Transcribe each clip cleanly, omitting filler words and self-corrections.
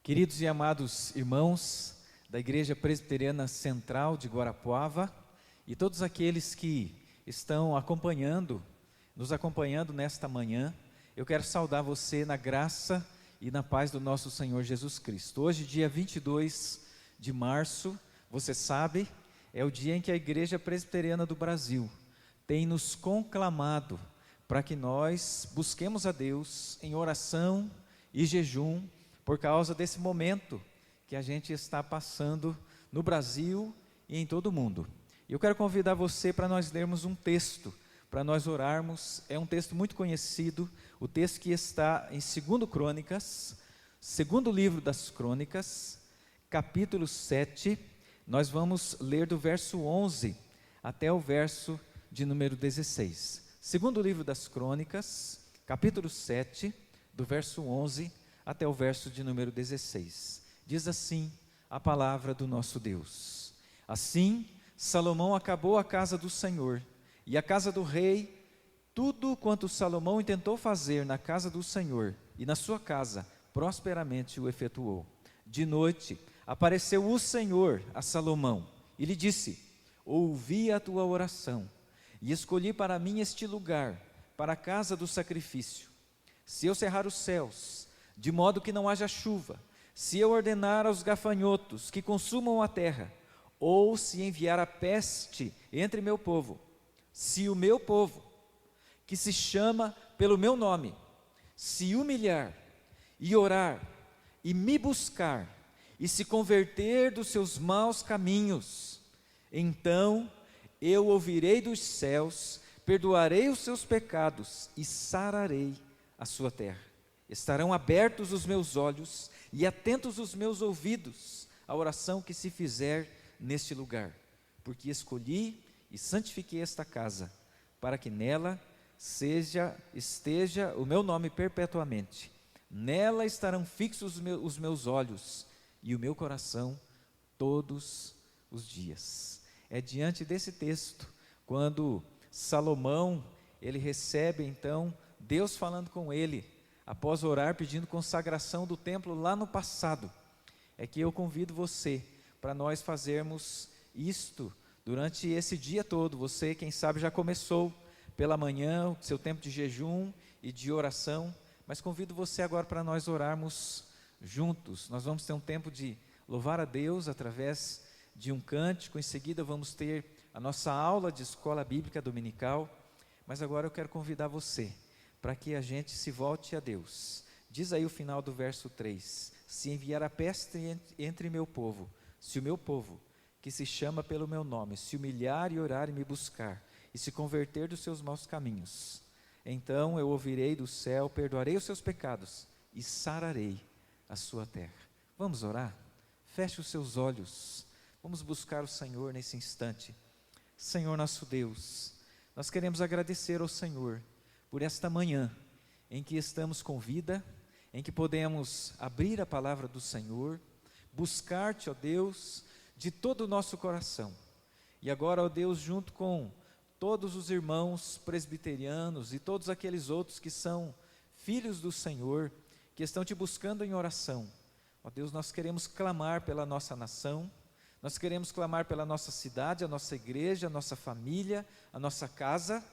Queridos e amados irmãos da Igreja Presbiteriana Central de Guarapuava e todos aqueles que estão nos acompanhando nesta manhã, eu quero saudar você na graça e na paz do nosso Senhor Jesus Cristo. Hoje, dia 22 de março, você sabe, é o dia em que a Igreja Presbiteriana do Brasil tem nos conclamado para que nós busquemos a Deus em oração e jejum, por causa desse momento que a gente está passando no Brasil e em todo o mundo. Eu quero convidar você para nós lermos um texto, para nós orarmos. É um texto muito conhecido, o texto que está em 2 Crônicas, segundo livro das Crônicas, capítulo 7, nós vamos ler do verso 11 até o verso de número 16. Segundo livro das Crônicas, capítulo 7, do verso 11 até o verso de número 16. Diz assim a palavra do nosso Deus: Assim, Salomão acabou a casa do Senhor e a casa do rei. Tudo quanto Salomão intentou fazer na casa do Senhor e na sua casa, prosperamente o efetuou. De noite, apareceu o Senhor a Salomão e lhe disse: Ouvi a tua oração e escolhi para mim este lugar, para a casa do sacrifício. Se eu cerrar os céus, de modo que não haja chuva, se eu ordenar aos gafanhotos que consumam a terra, ou se enviar a peste entre meu povo, se o meu povo, que se chama pelo meu nome, se humilhar e orar e me buscar e se converter dos seus maus caminhos, então eu ouvirei dos céus, perdoarei os seus pecados e sararei a sua terra. Estarão abertos os meus olhos e atentos os meus ouvidos à oração que se fizer neste lugar, porque escolhi e santifiquei esta casa, para que nela esteja o meu nome perpetuamente. Nela estarão fixos os meus olhos e o meu coração todos os dias. É diante desse texto, quando Salomão, ele recebe então Deus falando com ele, após orar pedindo consagração do templo lá no passado, é que eu convido você para nós fazermos isto durante esse dia todo. Você, quem sabe, já começou pela manhã o seu tempo de jejum e de oração, mas convido você agora para nós orarmos juntos. Nós vamos ter um tempo de louvar a Deus através de um cântico. Em seguida vamos ter a nossa aula de escola bíblica dominical, mas agora eu quero convidar você para que a gente se volte a Deus. Diz aí o final do verso 3: Se enviar a peste entre meu povo, se o meu povo, que se chama pelo meu nome, se humilhar e orar e me buscar, e se converter dos seus maus caminhos, então eu ouvirei do céu, perdoarei os seus pecados e sararei a sua terra. Vamos orar? Feche os seus olhos, vamos buscar o Senhor nesse instante. Senhor nosso Deus, nós queremos agradecer ao Senhor por esta manhã, em que estamos com vida, em que podemos abrir a palavra do Senhor, buscar-te, ó Deus, de todo o nosso coração. E agora, ó Deus, junto com todos os irmãos presbiterianos e todos aqueles outros que são filhos do Senhor, que estão te buscando em oração, ó Deus, nós queremos clamar pela nossa nação, nós queremos clamar pela nossa cidade, a nossa igreja, a nossa família, a nossa casa,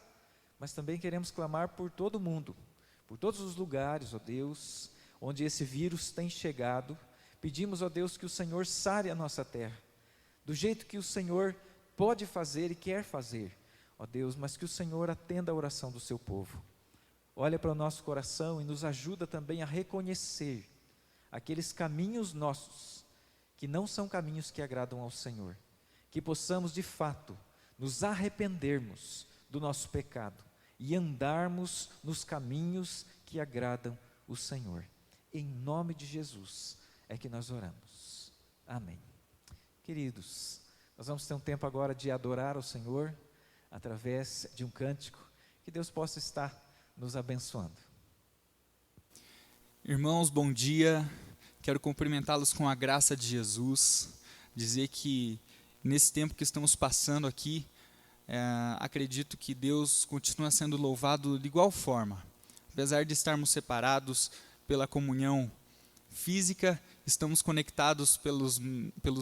mas também queremos clamar por todo mundo, por todos os lugares, ó Deus, onde esse vírus tem chegado. Pedimos, ó Deus, que o Senhor sare a nossa terra, do jeito que o Senhor pode fazer e quer fazer, ó Deus, mas que o Senhor atenda a oração do seu povo. Olha para o nosso coração e nos ajuda também a reconhecer aqueles caminhos nossos, que não são caminhos que agradam ao Senhor, que possamos de fato nos arrependermos do nosso pecado e andarmos nos caminhos que agradam o Senhor. Em nome de Jesus é que nós oramos. Amém. Queridos, nós vamos ter um tempo agora de adorar ao Senhor através de um cântico. Que Deus possa estar nos abençoando. Irmãos, bom dia. Quero cumprimentá-los com a graça de Jesus, dizer que nesse tempo que estamos passando aqui, acredito que Deus continua sendo louvado de igual forma, apesar de estarmos separados pela comunhão física estamos conectados pelos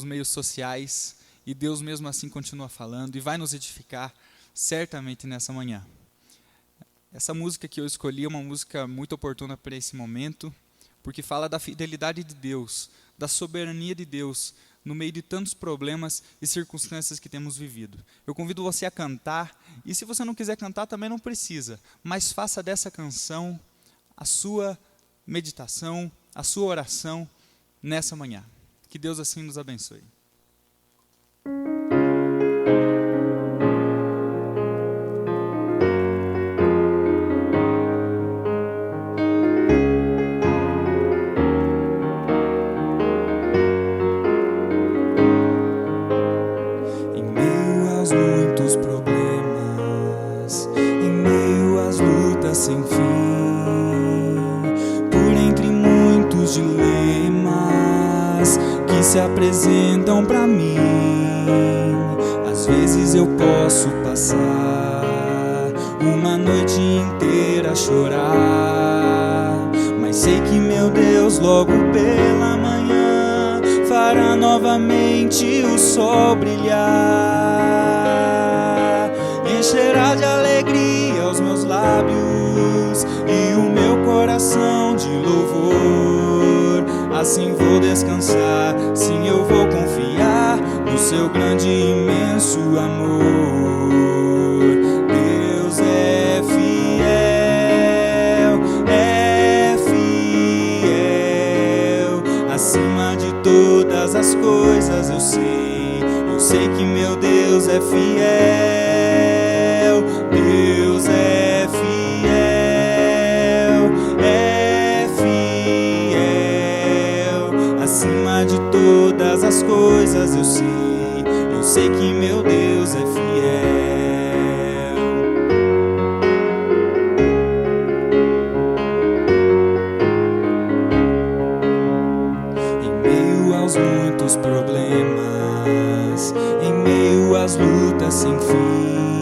meios sociais, e Deus mesmo assim continua falando e vai nos edificar certamente nessa manhã. Essa música que eu escolhi é uma música muito oportuna para esse momento, porque fala da fidelidade de Deus, da soberania de Deus, no meio de tantos problemas e circunstâncias que temos vivido. Eu convido você a cantar, e se você não quiser cantar também não precisa, mas faça dessa canção a sua meditação, a sua oração nessa manhã. Que Deus assim nos abençoe. Sem fim, por entre muitos dilemas que se apresentam para mim. Às vezes eu posso passar uma noite inteira a chorar, mas sei que meu Deus logo pela manhã fará novamente o sol brilhar, encherá de alegria os meus lábios e o meu coração de louvor. Assim vou descansar, sim, eu vou confiar no seu grande e imenso amor. Deus é fiel, acima de todas as coisas eu sei que meu Deus é fiel. Deus é fiel, acima de todas as coisas eu sei que meu Deus é fiel. Em meio aos muitos problemas, em meio às lutas sem fim,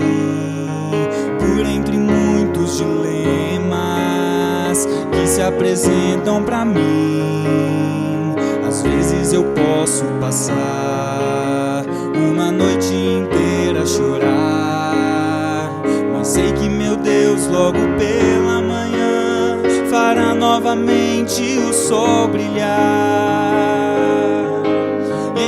por entre muitos dilemas que se apresentam para mim, às vezes eu posso passar uma noite inteira a chorar, mas sei que meu Deus logo pela manhã fará novamente o sol brilhar,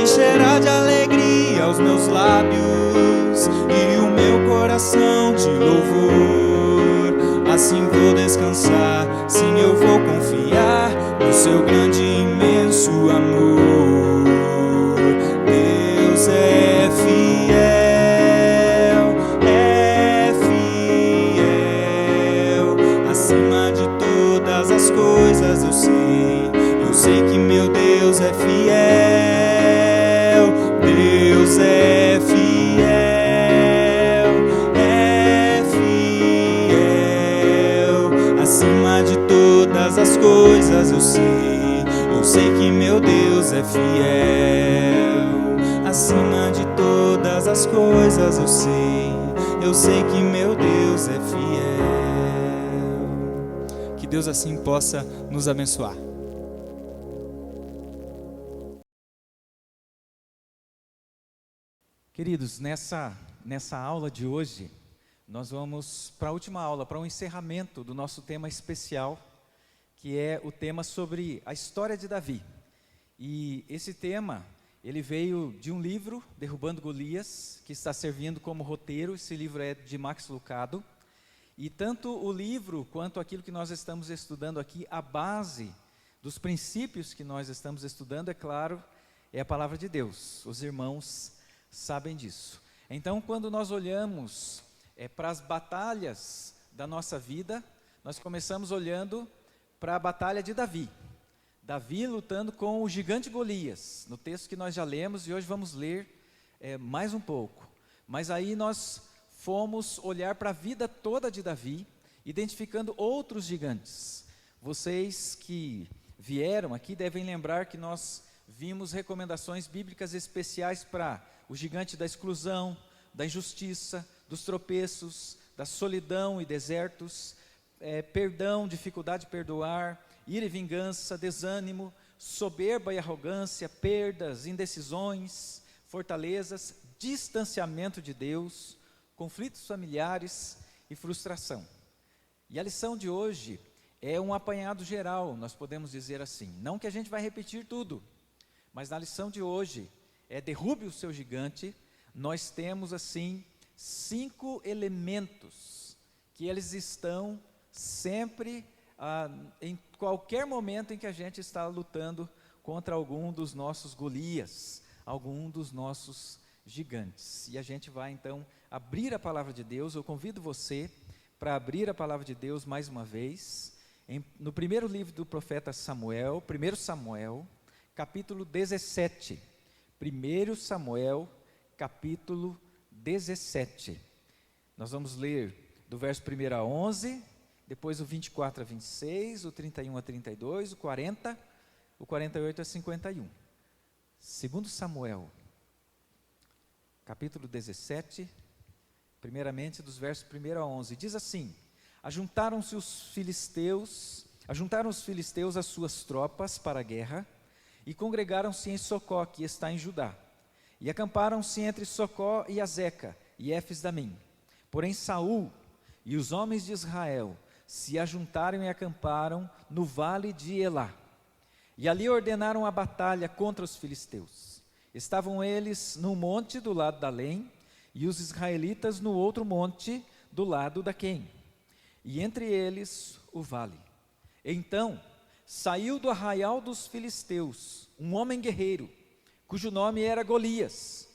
encherá de alegria os meus lábios e o meu coração de louvor. Assim vou descansar, sim, eu vou confiar no seu grande e imenso amor. Deus é fiel, acima de todas as coisas eu sei que meu Deus é fiel. Deus é fiel, acima de todas as coisas eu sei que meu Deus é fiel. Acima de todas as coisas eu sei que meu Deus é fiel. Que Deus assim possa nos abençoar. Queridos, nessa aula de hoje, nós vamos para a última aula, para o encerramento do nosso tema especial, que é o tema sobre a história de Davi. E esse tema, ele veio de um livro, Derrubando Golias, que está servindo como roteiro. Esse livro é de Max Lucado. E tanto o livro quanto aquilo que nós estamos estudando aqui, a base dos princípios que nós estamos estudando, é claro, é a palavra de Deus. Os irmãos sabem disso. Então, quando nós olhamos para as batalhas da nossa vida, nós começamos olhando para a batalha de Davi. Davi lutando com o gigante Golias, no texto que nós já lemos, e hoje vamos ler mais um pouco. Mas aí nós fomos olhar para a vida toda de Davi, identificando outros gigantes. Vocês que vieram aqui devem lembrar que nós vimos recomendações bíblicas especiais para o gigante da exclusão, da injustiça, dos tropeços, da solidão e desertos, perdão, dificuldade de perdoar, ira e vingança, desânimo, soberba e arrogância, perdas, indecisões, fortalezas, distanciamento de Deus, conflitos familiares e frustração. E a lição de hoje é um apanhado geral, nós podemos dizer assim. Não que a gente vai repetir tudo, mas na lição de hoje, derrube o seu gigante, nós temos assim 5 elementos que eles estão sempre, em qualquer momento em que a gente está lutando contra algum dos nossos Golias, algum dos nossos gigantes. E a gente vai então abrir a palavra de Deus. Eu convido você para abrir a palavra de Deus mais uma vez, no primeiro livro do profeta Samuel, 1 Samuel, capítulo 17. 1 Samuel, capítulo 17. Nós vamos ler do verso 1 a 11, depois o 24 a 26, o 31 a 32, o 40, o 48 a 51. 2 Samuel, capítulo 17, primeiramente dos versos 1 a 11, diz assim: Ajuntaram-se os filisteus as suas tropas para a guerra, e congregaram-se em Socó, que está em Judá, e acamparam-se entre Socó e Azeca, e Éfes-Damim. Porém Saul e os homens de Israel se ajuntaram e acamparam no vale de Elá, e ali ordenaram a batalha contra os filisteus. Estavam eles num monte do lado da Além, e os israelitas no outro monte do lado da Quém, e entre eles o vale. Então saiu do arraial dos filisteus um homem guerreiro, cujo nome era Golias,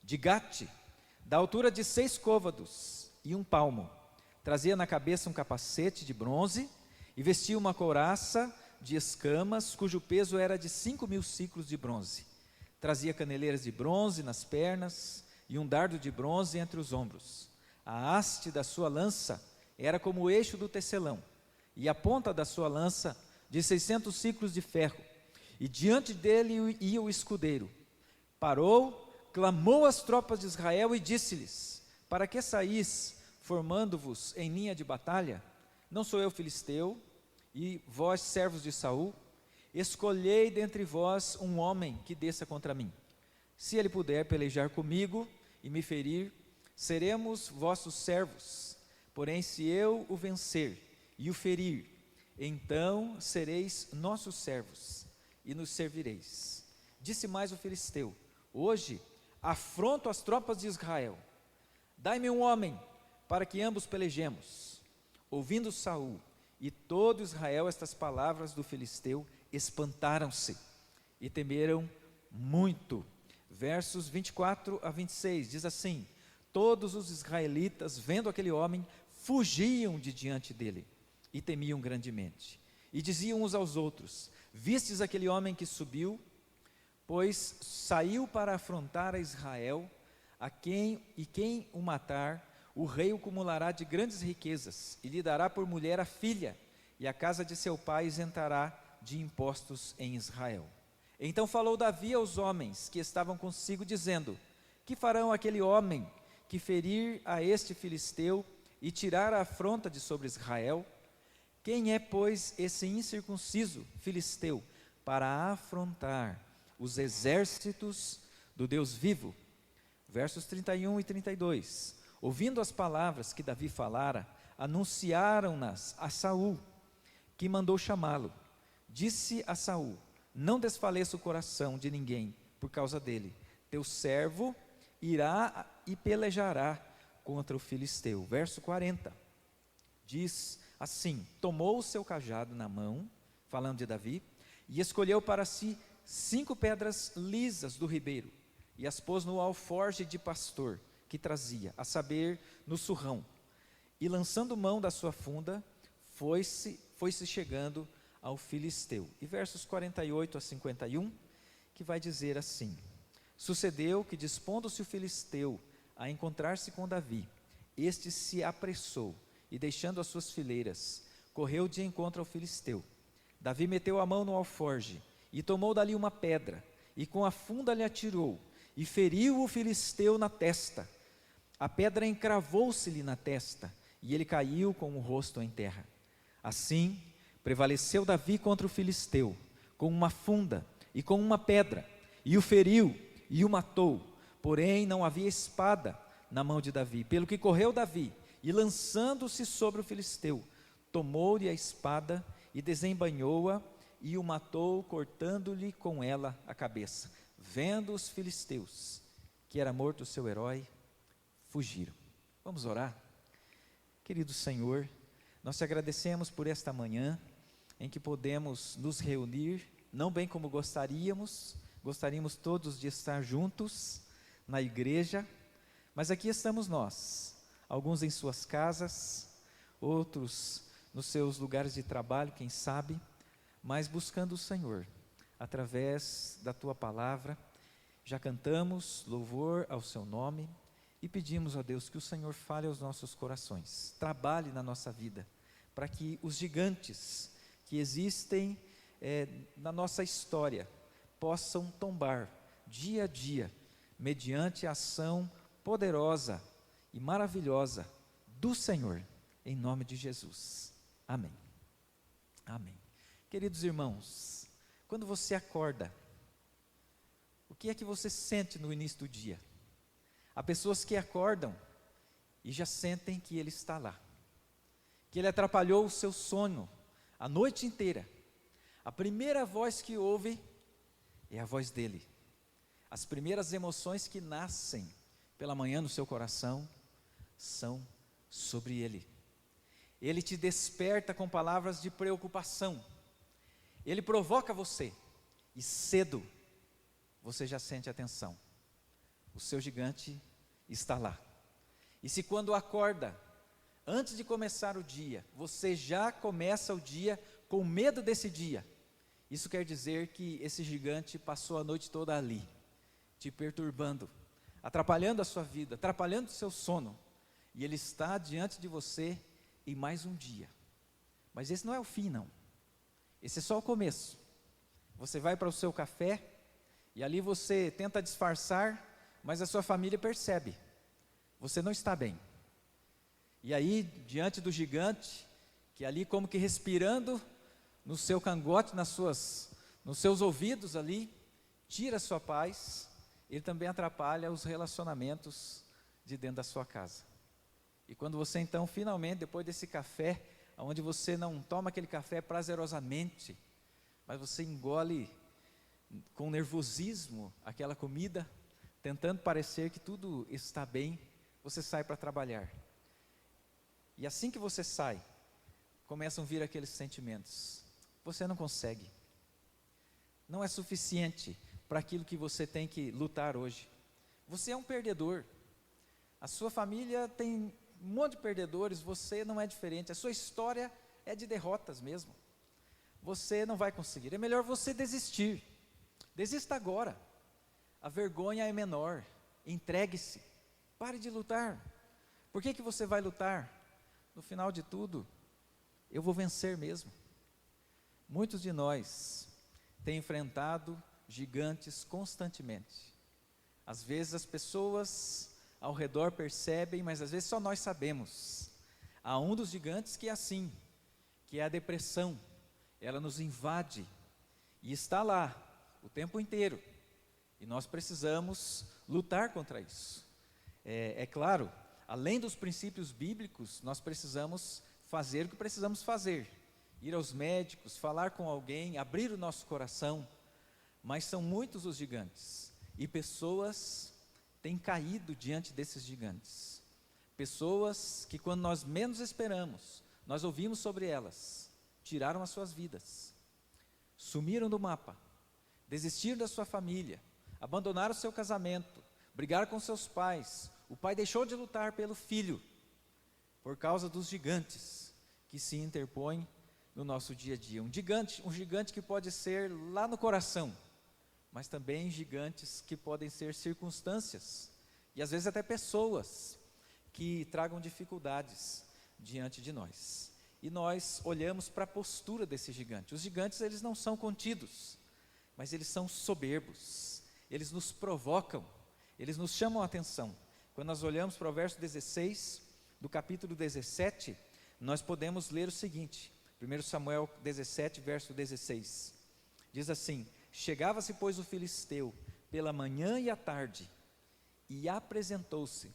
de Gate, da altura de 6 côvados e 1 palmo. Trazia na cabeça um capacete de bronze e vestia uma couraça de escamas, cujo peso era de 5.000 siclos de bronze. Trazia caneleiras de bronze nas pernas e um dardo de bronze entre os ombros. A haste da sua lança era como o eixo do tecelão, e a ponta da sua lança de 600 siclos de ferro. E diante dele ia o escudeiro. Parou, clamou às tropas de Israel e disse-lhes: Para que saís, formando-vos em linha de batalha? Não sou eu filisteu, e vós servos de Saul? Escolhei dentre vós um homem que desça contra mim. Se ele puder pelejar comigo e me ferir, seremos vossos servos. Porém, se eu o vencer e o ferir, então sereis nossos servos e nos servireis. Disse mais o filisteu: Hoje afronto as tropas de Israel. Dai-me um homem para que ambos pelejemos. Ouvindo Saul e todo Israel estas palavras do filisteu, espantaram-se e temeram muito. Versos 24 a 26 diz assim: Todos os israelitas, vendo aquele homem, fugiam de diante dele e temiam grandemente. E diziam uns aos outros: Vistes aquele homem que subiu? Pois saiu para afrontar a Israel, quem o matar, o rei o acumulará de grandes riquezas, e lhe dará por mulher a filha, e a casa de seu pai isentará de impostos em Israel. Então falou Davi aos homens que estavam consigo, dizendo: Que farão aquele homem que ferir a este filisteu e tirar a afronta de sobre Israel? Quem é, pois, esse incircunciso filisteu para afrontar os exércitos do Deus vivo? Versos 31 e 32. Ouvindo as palavras que Davi falara, anunciaram-nas a Saul, que mandou chamá-lo. Disse a Saul: Não desfaleça o coração de ninguém por causa dele. Teu servo irá e pelejará contra o filisteu. Verso 40. Diz assim: Tomou o seu cajado na mão, falando de Davi, e escolheu para si 5 pedras lisas do ribeiro, e as pôs no alforje de pastor que trazia, a saber, no surrão. E lançando mão da sua funda, foi-se chegando ao filisteu. E versos 48 a 51, que vai dizer assim: Sucedeu que, dispondo-se o filisteu a encontrar-se com Davi, este se apressou, e deixando as suas fileiras, correu de encontro ao filisteu. Davi meteu a mão no alforje, e tomou dali uma pedra, e com a funda lhe atirou, e feriu o filisteu na testa. A pedra encravou-se-lhe na testa, e ele caiu com o rosto em terra. Assim, prevaleceu Davi contra o filisteu, com uma funda e com uma pedra, e o feriu e o matou. Porém não havia espada na mão de Davi, pelo que correu Davi, e lançando-se sobre o filisteu, tomou-lhe a espada e desembainhou-a, e o matou, cortando-lhe com ela a cabeça. Vendo os filisteus que era morto o seu herói, fugiram. Vamos orar? Querido Senhor, nós te agradecemos por esta manhã, em que podemos nos reunir, não bem como gostaríamos todos de estar juntos na igreja, mas aqui estamos nós, alguns em suas casas, outros nos seus lugares de trabalho, quem sabe, mas buscando o Senhor, através da Tua palavra. Já cantamos louvor ao Seu nome e pedimos a Deus que o Senhor fale aos nossos corações, trabalhe na nossa vida, para que os gigantes que existem na nossa história possam tombar dia a dia, mediante a ação poderosa e maravilhosa do Senhor, em nome de Jesus. Amém. Amém. Queridos irmãos, quando você acorda, o que é que você sente no início do dia? Há pessoas que acordam e já sentem que ele está lá, que ele atrapalhou o seu sono a noite inteira. A primeira voz que ouve é a voz dele. As primeiras emoções que nascem pela manhã no seu coração são sobre ele. Ele te desperta com palavras de preocupação. Ele provoca você e cedo você já sente a tensão. O seu gigante está lá. E se quando acorda, antes de começar o dia, você já começa o dia com medo desse dia, isso quer dizer que esse gigante passou a noite toda ali, te perturbando, atrapalhando a sua vida, atrapalhando o seu sono, e ele está diante de você em mais um dia. Mas esse não é o fim, não. Esse é só o começo. Você vai para o seu café e ali você tenta disfarçar, mas a sua família percebe, você não está bem. E aí, diante do gigante, que ali como que respirando no seu cangote, nos seus ouvidos ali, tira a sua paz, ele também atrapalha os relacionamentos de dentro da sua casa. E quando você então, finalmente, depois desse café, onde você não toma aquele café prazerosamente, mas você engole com nervosismo aquela comida, tentando parecer que tudo está bem, você sai para trabalhar. E assim que você sai, começam a vir aqueles sentimentos. Você não consegue. Não é suficiente para aquilo que você tem que lutar hoje. Você é um perdedor. A sua família tem um monte de perdedores, você não é diferente. A sua história é de derrotas mesmo. Você não vai conseguir. É melhor você desistir. Desista agora. A vergonha é menor. Entregue-se. Pare de lutar. Por que você vai lutar? No final de tudo, eu vou vencer mesmo. Muitos de nós têm enfrentado gigantes constantemente. Às vezes as pessoas ao redor percebem, mas às vezes só nós sabemos. Há um dos gigantes que é assim, que é a depressão. Ela nos invade e está lá o tempo inteiro. E nós precisamos lutar contra isso. É claro, além dos princípios bíblicos, nós precisamos fazer o que precisamos fazer. Ir aos médicos, falar com alguém, abrir o nosso coração. Mas são muitos os gigantes. E pessoas têm caído diante desses gigantes. Pessoas que quando nós menos esperamos, nós ouvimos sobre elas, tiraram as suas vidas. Sumiram do mapa. Desistiram da sua família. Abandonaram o seu casamento. Brigaram com seus pais. O pai deixou de lutar pelo filho, por causa dos gigantes que se interpõem no nosso dia a dia. Um gigante que pode ser lá no coração, mas também gigantes que podem ser circunstâncias, e às vezes até pessoas que tragam dificuldades diante de nós. E nós olhamos para a postura desse gigante. Os gigantes, eles não são contidos, mas eles são soberbos, eles nos provocam, eles nos chamam a atenção. Quando nós olhamos para o verso 16, do capítulo 17, nós podemos ler o seguinte, 1 Samuel 17, verso 16. Diz assim: chegava-se, pois, o filisteu pela manhã e à tarde, e apresentou-se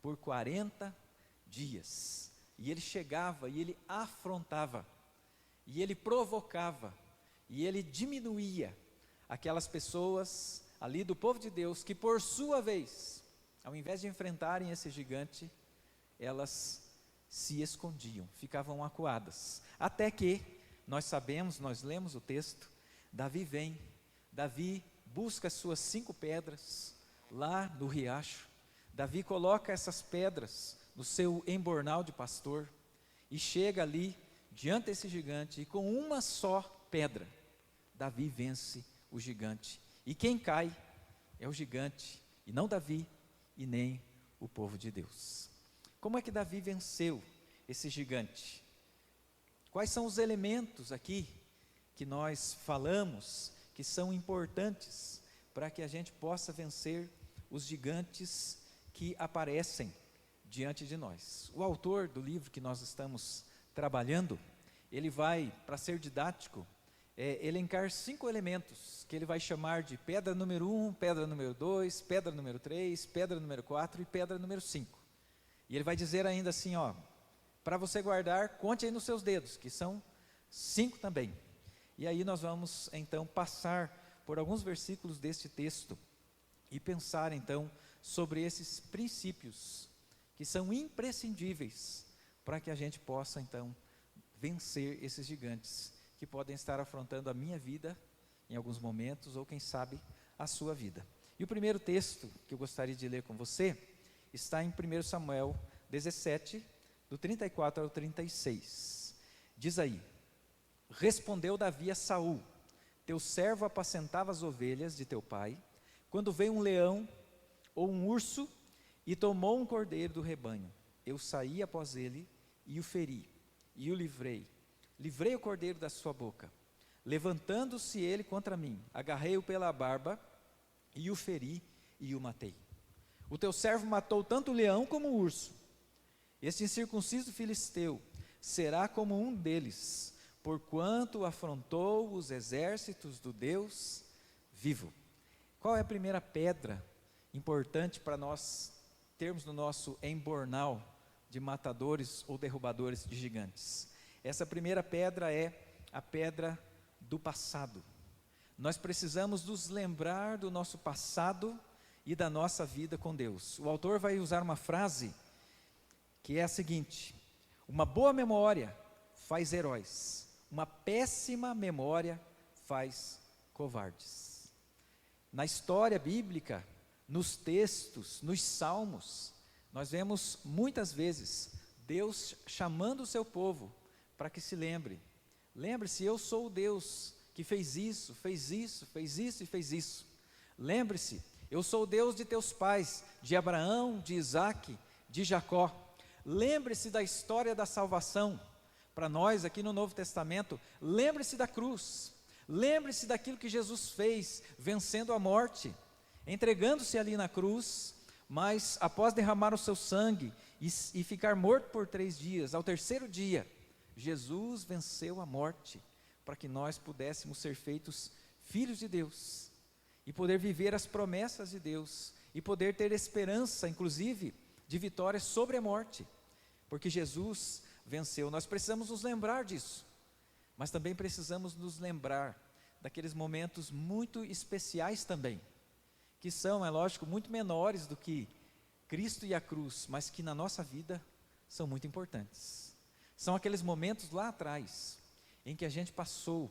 por 40 dias. E ele chegava, e ele afrontava, e ele provocava, e ele diminuía aquelas pessoas ali do povo de Deus, que por sua vez, ao invés de enfrentarem esse gigante, elas se escondiam, ficavam acuadas. Até que, nós sabemos, nós lemos o texto, Davi vem, Davi busca as suas 5 pedras, lá no riacho. Davi coloca essas pedras no seu embornal de pastor, e chega ali, diante desse gigante, e com uma só pedra, Davi vence o gigante. E quem cai é o gigante, e não Davi, e nem o povo de Deus. Como é que Davi venceu esse gigante? Quais são os elementos aqui que nós falamos, que são importantes para que a gente possa vencer os gigantes que aparecem diante de nós? O autor do livro que nós estamos trabalhando, ele vai, para ser didático, elencar 5 elementos, que ele vai chamar de pedra número 1, pedra número 2, pedra número 3, pedra número 4 e pedra número 5. E ele vai dizer ainda assim, para você guardar, conte aí nos seus dedos, que são 5 também. E aí nós vamos então passar por alguns versículos deste texto e pensar então sobre esses princípios que são imprescindíveis para que a gente possa então vencer esses gigantes que podem estar afrontando a minha vida em alguns momentos, ou quem sabe a sua vida. E o primeiro texto que eu gostaria de ler com você está em 1 Samuel 17, do 34 ao 36. Diz aí: respondeu Davi a Saul: teu servo apacentava as ovelhas de teu pai, quando veio um leão ou um urso e tomou um cordeiro do rebanho. Eu saí após ele e o feri, e o livrei o cordeiro da sua boca. Levantando-se ele contra mim, agarrei-o pela barba e o feri e o matei. O teu servo matou tanto o leão como o urso. Este incircunciso filisteu será como um deles, porquanto afrontou os exércitos do Deus vivo. Qual é a primeira pedra importante para nós termos no nosso embornal de matadores ou derrubadores de gigantes? Essa primeira pedra é a pedra do passado. Nós precisamos nos lembrar do nosso passado e da nossa vida com Deus. O autor vai usar uma frase que é a seguinte: uma boa memória faz heróis, uma péssima memória faz covardes. Na história bíblica, nos textos, nos salmos, nós vemos muitas vezes Deus chamando o seu povo para que se lembre-se, eu sou o Deus que fez isso, fez isso, fez isso e fez isso. Lembre-se, eu sou o Deus de teus pais, de Abraão, de Isaque, de Jacó. Lembre-se da história da salvação. Para nós aqui no Novo Testamento, lembre-se da cruz, lembre-se daquilo que Jesus fez, vencendo a morte, entregando-se ali na cruz, mas após derramar o seu sangue e ficar morto por 3 dias, ao terceiro dia, Jesus venceu a morte, para que nós pudéssemos ser feitos filhos de Deus, e poder viver as promessas de Deus, e poder ter esperança, inclusive, de vitória sobre a morte, porque Jesus venceu. Nós precisamos nos lembrar disso, mas também precisamos nos lembrar daqueles momentos muito especiais também, que são, é lógico, muito menores do que Cristo e a cruz, mas que na nossa vida são muito importantes. São aqueles momentos lá atrás, em que a gente passou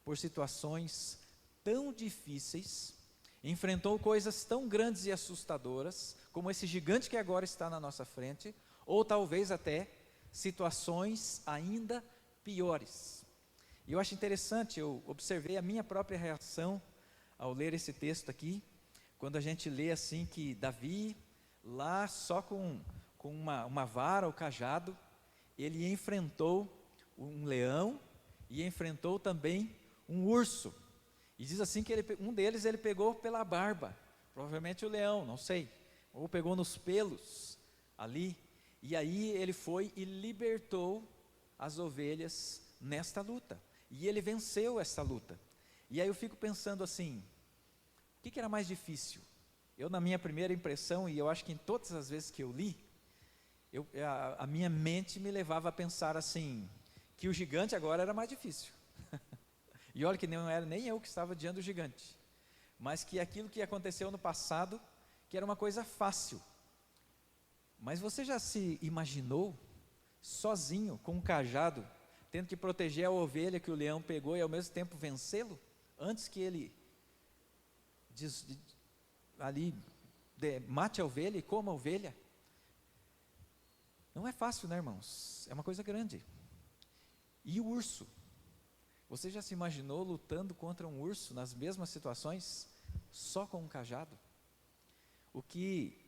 por situações tão difíceis, enfrentou coisas tão grandes e assustadoras, como esse gigante que agora está na nossa frente, ou talvez até situações ainda piores. E eu acho interessante, eu observei a minha própria reação ao ler esse texto aqui, quando a gente lê assim que Davi, lá só com uma vara ou cajado, ele enfrentou um leão e enfrentou também um urso. E diz assim que um deles ele pegou pela barba, provavelmente o leão, não sei, ou pegou nos pelos ali, e aí ele foi e libertou as ovelhas nesta luta, e ele venceu essa luta. E aí eu fico pensando assim, o que era mais difícil? Eu, na minha primeira impressão, e eu acho que em todas as vezes que eu li, a minha mente me levava a pensar assim, que o gigante agora era mais difícil. E olha que não era nem eu que estava diante do gigante, mas que aquilo que aconteceu no passado, que era uma coisa fácil. Mas você já se imaginou sozinho, com um cajado, tendo que proteger a ovelha que o leão pegou e ao mesmo tempo vencê-lo, antes que ele mate a ovelha e coma a ovelha? Não é fácil, né, irmãos? É uma coisa grande. E o urso? Você já se imaginou lutando contra um urso nas mesmas situações, só com um cajado? O que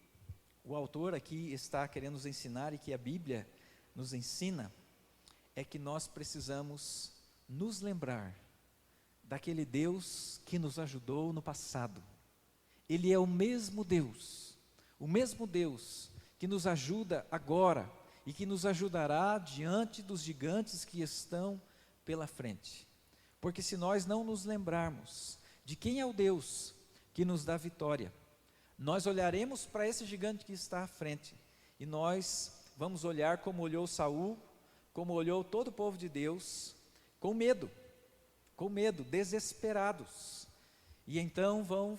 o autor aqui está querendo nos ensinar e que a Bíblia nos ensina é que nós precisamos nos lembrar daquele Deus que nos ajudou no passado. Ele é o mesmo Deus que nos ajuda agora e que nos ajudará diante dos gigantes que estão pela frente. Porque se nós não nos lembrarmos de quem é o Deus que nos dá vitória, nós olharemos para esse gigante que está à frente e nós vamos olhar como olhou Saul, como olhou todo o povo de Deus, com medo, desesperados, e então vão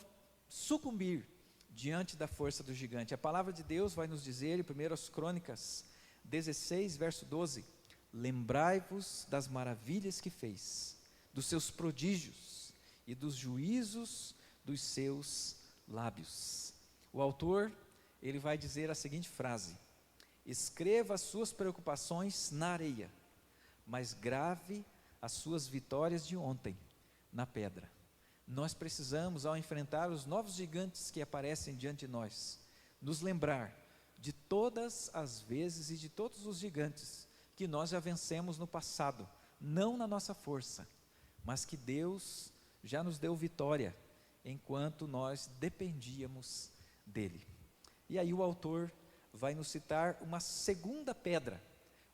sucumbir diante da força do gigante. A palavra de Deus vai nos dizer em 1 Crônicas 16, verso 12, lembrai-vos das maravilhas que fez, dos seus prodígios e dos juízos dos seus lábios. O autor, ele vai dizer a seguinte frase: escreva as suas preocupações na areia, mas grave as suas vitórias de ontem na pedra. Nós precisamos, ao enfrentar os novos gigantes que aparecem diante de nós, nos lembrar de todas as vezes e de todos os gigantes que nós já vencemos no passado, não na nossa força, mas que Deus já nos deu vitória, enquanto nós dependíamos dele. E aí o autor vai nos citar uma segunda pedra,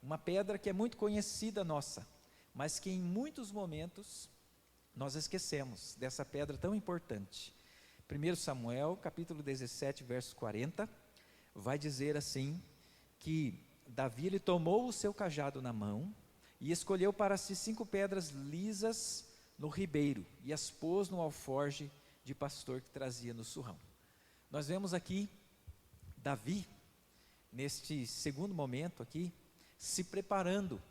uma pedra que é muito conhecida nossa, mas que em muitos momentos nós esquecemos dessa pedra tão importante. 1 Samuel, capítulo 17, verso 40, vai dizer assim, que Davi, ele tomou o seu cajado na mão, e escolheu para si 5 pedras lisas no ribeiro, e as pôs no alforje de pastor que trazia no surrão. Nós vemos aqui, Davi, neste segundo momento aqui, se preparando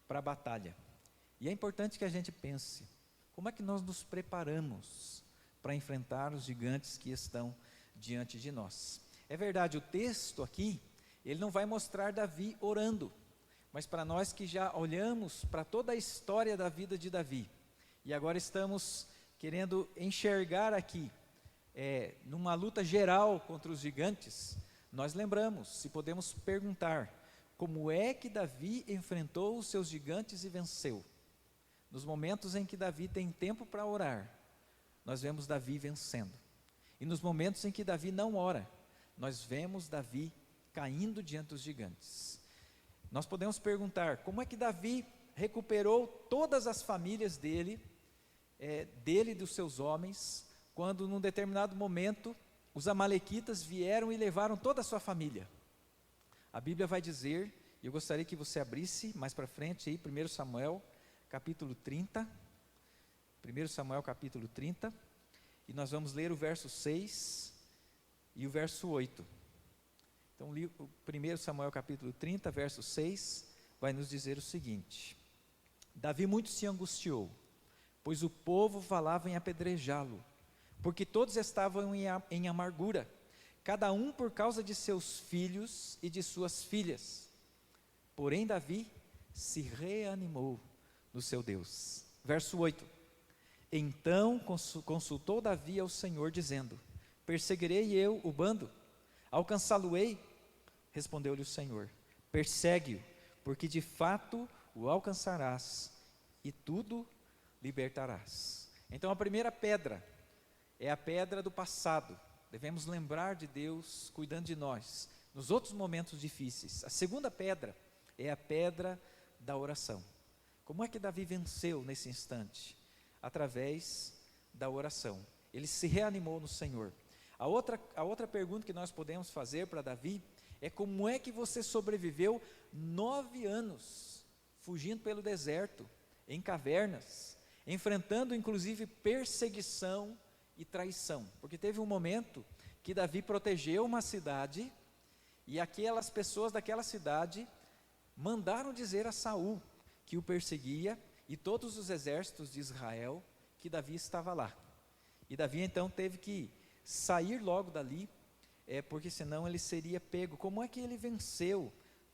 para a batalha. E é importante que a gente pense, como é que nós nos preparamos para enfrentar os gigantes que estão diante de nós? É verdade, o texto aqui, ele não vai mostrar Davi orando, mas para nós que já olhamos para toda a história da vida de Davi, e agora estamos querendo enxergar aqui, numa luta geral contra os gigantes, nós lembramos, se podemos perguntar, como é que Davi enfrentou os seus gigantes e venceu? Nos momentos em que Davi tem tempo para orar, nós vemos Davi vencendo. E nos momentos em que Davi não ora, nós vemos Davi caindo diante dos gigantes. Nós podemos perguntar, como é que Davi recuperou todas as famílias dele e dos seus homens, quando num determinado momento, os amalequitas vieram e levaram toda a sua família? A Bíblia vai dizer, e eu gostaria que você abrisse mais para frente aí, 1 Samuel, capítulo 30, 1 Samuel capítulo 30, e nós vamos ler o verso 6 e o verso 8. Então, 1 Samuel capítulo 30, verso 6, vai nos dizer o seguinte: Davi muito se angustiou, pois o povo falava em apedrejá-lo, porque todos estavam em amargura, cada um por causa de seus filhos e de suas filhas. Porém Davi se reanimou no seu Deus. Verso 8, então consultou Davi ao Senhor, dizendo: perseguirei eu o bando? Alcançá-lo-ei? Respondeu-lhe o Senhor: persegue-o, porque de fato o alcançarás, e tudo libertarás. Então a primeira pedra é a pedra do passado, devemos lembrar de Deus cuidando de nós, nos outros momentos difíceis. A segunda pedra é a pedra da oração. Como é que Davi venceu nesse instante? Através da oração. Ele se reanimou no Senhor. A outra pergunta que nós podemos fazer para Davi é: como é que você sobreviveu 9 anos fugindo pelo deserto, em cavernas, enfrentando inclusive perseguição e traição? Porque teve um momento que Davi protegeu uma cidade e aquelas pessoas daquela cidade mandaram dizer a Saul que o perseguia e todos os exércitos de Israel que Davi estava lá. E Davi então teve que sair logo dali, porque senão ele seria pego. Como é que ele venceu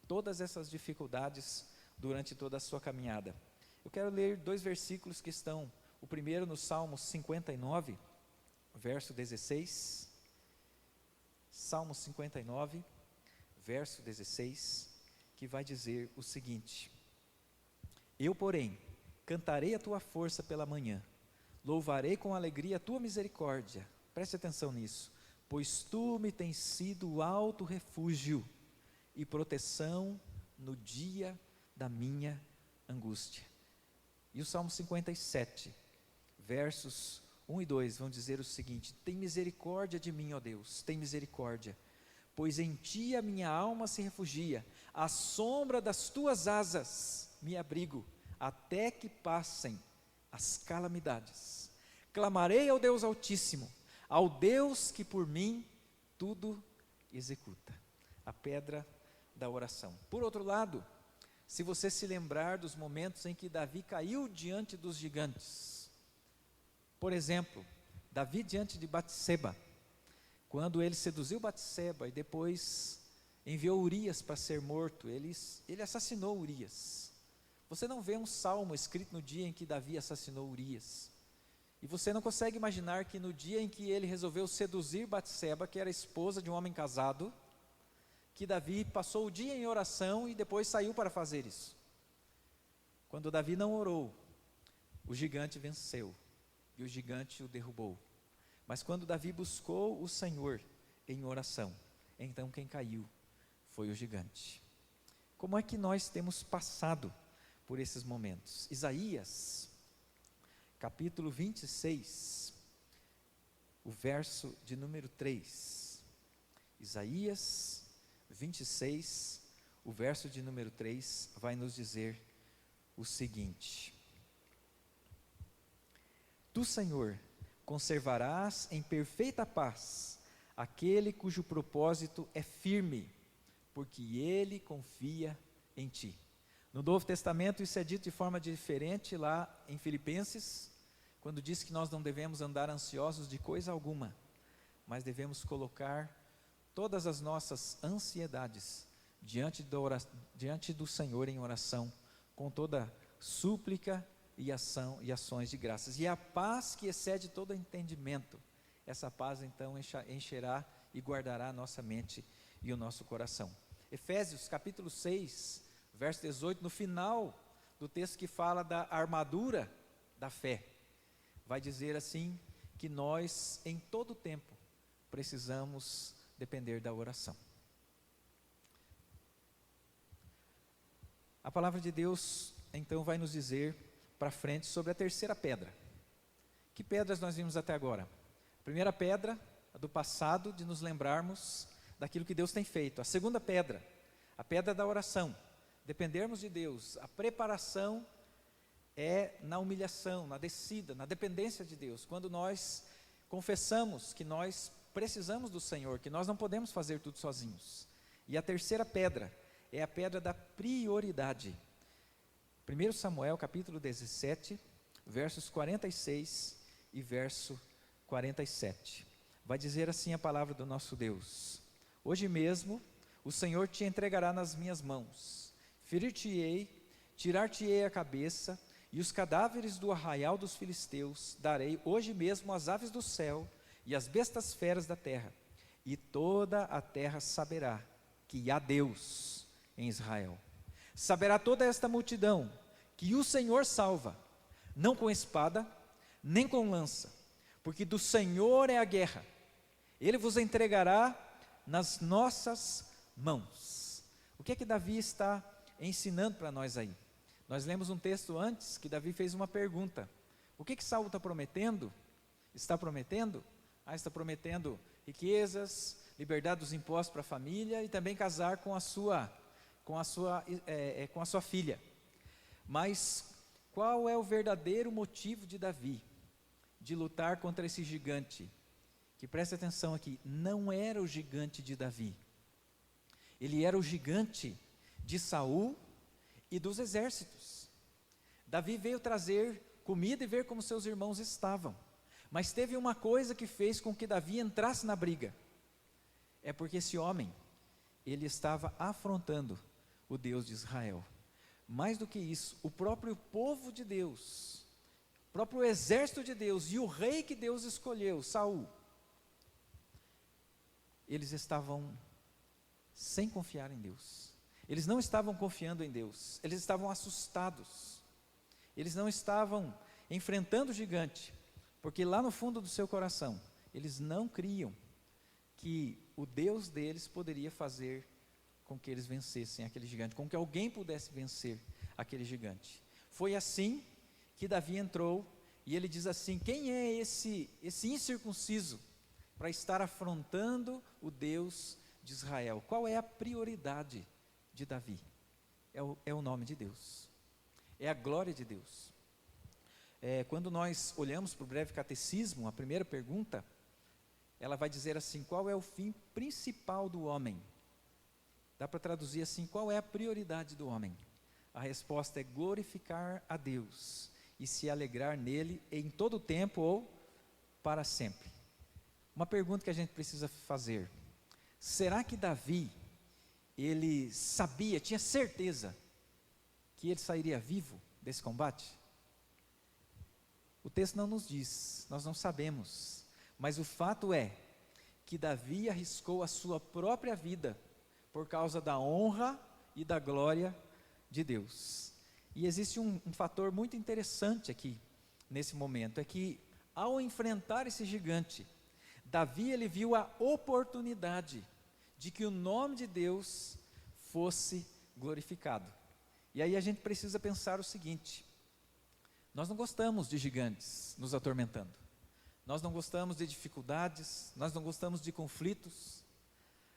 todas essas dificuldades durante toda a sua caminhada? Eu quero ler 2 versículos que estão, o primeiro no Salmo 59, verso 16. Salmo 59, verso 16, que vai dizer o seguinte: eu, porém, cantarei a tua força pela manhã, louvarei com alegria a tua misericórdia. Preste atenção nisso. Pois tu me tens sido alto refúgio e proteção no dia da minha angústia. E o Salmo 57, versos 1 e 2 vão dizer o seguinte: tem misericórdia de mim, ó Deus, tem misericórdia, pois em ti a minha alma se refugia, à sombra das tuas asas me abrigo, até que passem as calamidades. Clamarei ao Deus Altíssimo, ao Deus que por mim tudo executa. A pedra da oração. Por outro lado, se você se lembrar dos momentos em que Davi caiu diante dos gigantes, por exemplo, Davi diante de Batseba, quando ele seduziu Batseba e depois enviou Urias para ser morto, ele assassinou Urias. Você não vê um salmo escrito no dia em que Davi assassinou Urias. E você não consegue imaginar que no dia em que ele resolveu seduzir Batseba, que era esposa de um homem casado, que Davi passou o dia em oração e depois saiu para fazer isso. Quando Davi não orou, o gigante venceu e o gigante o derrubou. Mas quando Davi buscou o Senhor em oração, então quem caiu foi o gigante. Como é que nós temos passado por esses momentos? Isaías, capítulo 26, o verso de número 3. Isaías 26, o verso de número 3, vai nos dizer o seguinte: tu, Senhor, conservarás em perfeita paz aquele cujo propósito é firme, porque ele confia em ti. No Novo Testamento isso é dito de forma diferente lá em Filipenses, quando diz que nós não devemos andar ansiosos de coisa alguma, mas devemos colocar todas as nossas ansiedades diante do Senhor em oração, com toda súplica e ações de graças. E a paz que excede todo entendimento, essa paz então encherá e guardará a nossa mente e o nosso coração. Efésios capítulo 6, verso 18, no final do texto que fala da armadura da fé, vai dizer assim, que nós em todo tempo precisamos depender da oração. A palavra de Deus então vai nos dizer para frente sobre a terceira pedra. Que pedras nós vimos até agora? A primeira pedra, a do passado, de nos lembrarmos daquilo que Deus tem feito. A segunda pedra, a pedra da oração, dependermos de Deus. A preparação é na humilhação, na descida, na dependência de Deus, quando nós confessamos que nós precisamos do Senhor, que nós não podemos fazer tudo sozinhos. E a terceira pedra é a pedra da prioridade. 1 Samuel capítulo 17, versos 46 e verso 47. Vai dizer assim a palavra do nosso Deus: hoje mesmo o Senhor te entregará nas minhas mãos, ferir-te-ei, tirar-te-ei a cabeça, e os cadáveres do arraial dos filisteus darei hoje mesmo às aves do céu e às bestas feras da terra, e toda a terra saberá que há Deus em Israel. Saberá toda esta multidão que o Senhor salva, não com espada, nem com lança, porque do Senhor é a guerra, Ele vos entregará nas nossas mãos. O que é que Davi está ensinando para nós aí? Nós lemos um texto antes que Davi fez uma pergunta: o que Saul está prometendo? está prometendo? Está prometendo riquezas, liberdade dos impostos para a família e também casar com a sua filha. Mas qual é o verdadeiro motivo de Davi de lutar contra esse gigante? Que preste atenção aqui, não era o gigante de Davi. Ele era o gigante de Saul e dos exércitos. Davi veio trazer comida e ver como seus irmãos estavam. Mas teve uma coisa que fez com que Davi entrasse na briga. É porque esse homem, ele estava afrontando o Deus de Israel. Mais do que isso, o próprio povo de Deus, o próprio exército de Deus e o rei que Deus escolheu, Saul, eles estavam sem confiar em Deus. Eles não estavam confiando em Deus, eles estavam assustados. Eles não estavam enfrentando o gigante, porque lá no fundo do seu coração, eles não criam que o Deus deles poderia fazer com que eles vencessem aquele gigante, com que alguém pudesse vencer aquele gigante. Foi assim que Davi entrou, e ele diz assim: quem é esse incircunciso para estar afrontando o Deus de Israel? Qual é a prioridade de Davi? É o nome de Deus, é a glória de Deus. Quando nós olhamos para o breve catecismo, a primeira pergunta, ela vai dizer assim: qual é o fim principal do homem? Dá para traduzir assim: qual é a prioridade do homem? A resposta é glorificar a Deus e se alegrar nele em todo o tempo ou para sempre. Uma pergunta que a gente precisa fazer: será que Davi, ele sabia, tinha certeza que ele sairia vivo desse combate? O texto não nos diz, nós não sabemos, mas o fato é que Davi arriscou a sua própria vida por causa da honra e da glória de Deus. E existe um fator muito interessante aqui, nesse momento, é que ao enfrentar esse gigante, Davi, ele viu a oportunidade de que o nome de Deus fosse glorificado. E aí a gente precisa pensar o seguinte: nós não gostamos de gigantes nos atormentando, nós não gostamos de dificuldades, nós não gostamos de conflitos,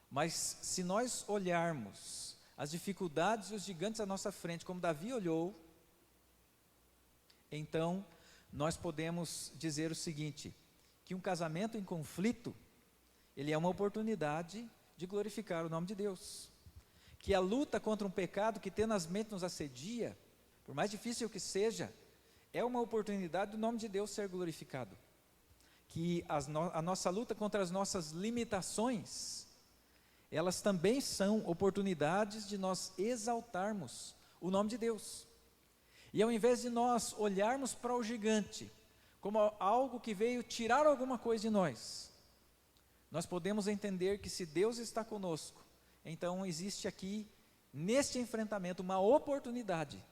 mas se nós olharmos as dificuldades e os gigantes à nossa frente, como Davi olhou, então nós podemos dizer o seguinte: que um casamento em conflito, ele é uma oportunidade de glorificar o nome de Deus. Que a luta contra um pecado que tenazmente nos assedia, por mais difícil que seja, é uma oportunidade do nome de Deus ser glorificado. Que a nossa luta contra as nossas limitações, elas também são oportunidades de nós exaltarmos o nome de Deus. E ao invés de nós olharmos para o gigante como algo que veio tirar alguma coisa de nós, nós podemos entender que se Deus está conosco, então existe aqui, neste enfrentamento, uma oportunidade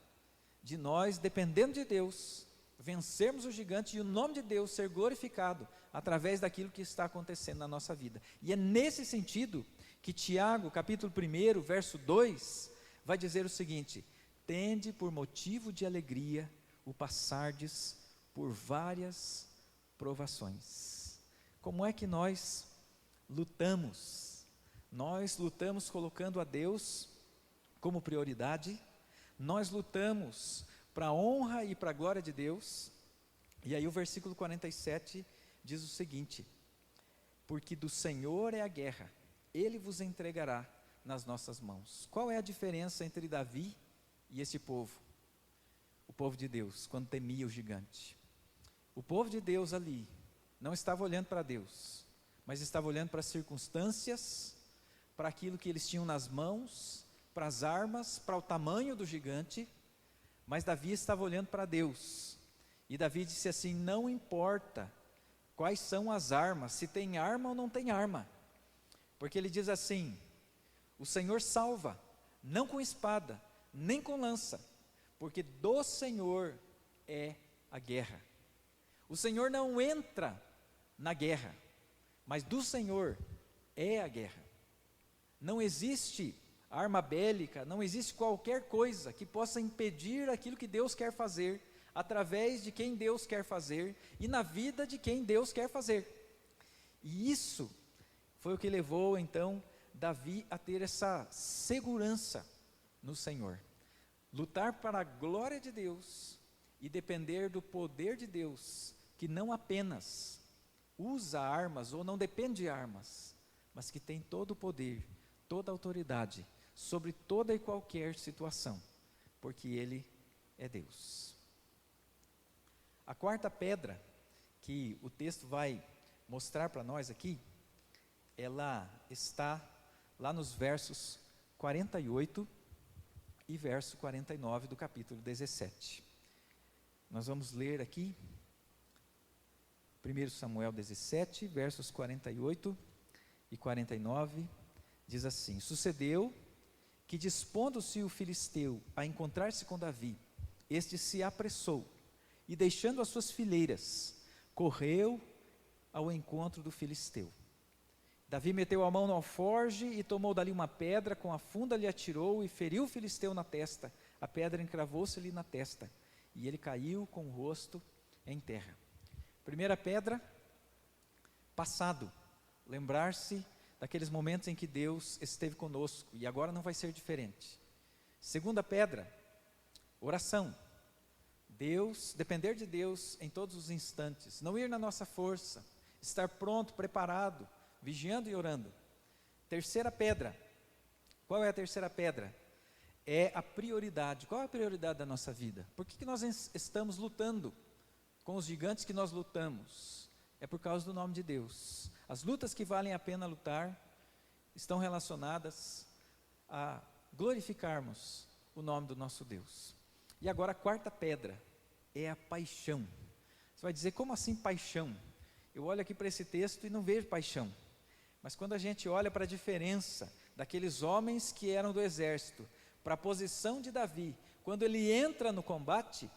de nós, dependendo de Deus, vencermos o gigante e o nome de Deus ser glorificado através daquilo que está acontecendo na nossa vida. E é nesse sentido que Tiago, capítulo 1, verso 2, vai dizer o seguinte: tende por motivo de alegria o passardes por várias provações. Como é que nós lutamos? Nós lutamos colocando a Deus como prioridade, nós lutamos para a honra e para a glória de Deus. E aí o versículo 47 diz o seguinte: porque do Senhor é a guerra, Ele vos entregará nas nossas mãos. Qual é a diferença entre Davi e esse povo? O povo de Deus, quando temia o gigante. O povo de Deus ali não estava olhando para Deus, mas estava olhando para as circunstâncias, para aquilo que eles tinham nas mãos, para as armas, para o tamanho do gigante. Mas Davi estava olhando para Deus, e Davi disse assim: não importa quais são as armas, se tem arma ou não tem arma, porque ele diz assim: o Senhor salva, não com espada, nem com lança, porque do Senhor é a guerra. O Senhor não entra na guerra, mas do Senhor é a guerra. Não existe arma bélica, não existe qualquer coisa que possa impedir aquilo que Deus quer fazer através de quem Deus quer fazer e na vida de quem Deus quer fazer. E isso foi o que levou então Davi a ter essa segurança no Senhor. Lutar para a glória de Deus e depender do poder de Deus, que não apenas usa armas ou não depende de armas, mas que tem todo o poder, toda a autoridade sobre toda e qualquer situação, porque Ele é Deus. A quarta pedra que o texto vai mostrar para nós aqui, ela está lá nos versos 48 e verso 49 do capítulo 17. Nós vamos ler aqui 1 Samuel 17, versos 48 e 49, diz assim: Sucedeu que, dispondo-se o filisteu a encontrar-se com Davi, este se apressou e, deixando as suas fileiras, correu ao encontro do filisteu. Davi meteu a mão no alforje e tomou dali uma pedra, com a funda lhe atirou e feriu o filisteu na testa. A pedra encravou-se-lhe na testa e ele caiu com o rosto em terra. Primeira pedra, passado, lembrar-se daqueles momentos em que Deus esteve conosco, e agora não vai ser diferente. Segunda pedra, oração. Deus, depender de Deus em todos os instantes, não ir na nossa força, estar pronto, preparado, vigiando e orando. Terceira pedra, qual é a terceira pedra? É a prioridade. Qual é a prioridade da nossa vida? Por que nós estamos lutando com os gigantes que nós lutamos? É por causa do nome de Deus. As lutas que valem a pena lutar estão relacionadas a glorificarmos o nome do nosso Deus. E agora a quarta pedra é a paixão. Você vai dizer, como assim paixão? Eu olho aqui para esse texto e não vejo paixão. Mas quando a gente olha para a diferença daqueles homens que eram do exército, para a posição de Davi, quando ele entra no combate,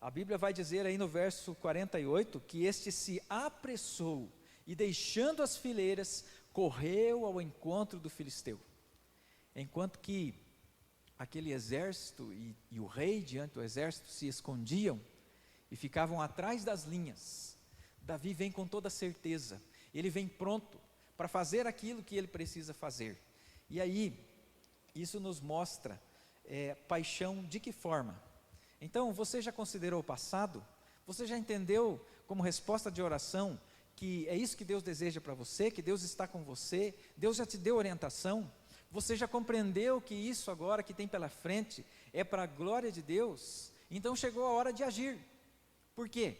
a Bíblia vai dizer aí no verso 48, que este se apressou e, deixando as fileiras, correu ao encontro do filisteu. Enquanto que aquele exército e o rei diante do exército se escondiam e ficavam atrás das linhas, Davi vem com toda certeza, ele vem pronto para fazer aquilo que ele precisa fazer. E aí, isso nos mostra paixão de que forma? Então, você já considerou o passado? Você já entendeu, como resposta de oração, que é isso que Deus deseja para você, que Deus está com você, Deus já te deu orientação? Você já compreendeu que isso agora que tem pela frente é para a glória de Deus? Então chegou a hora de agir. Por quê?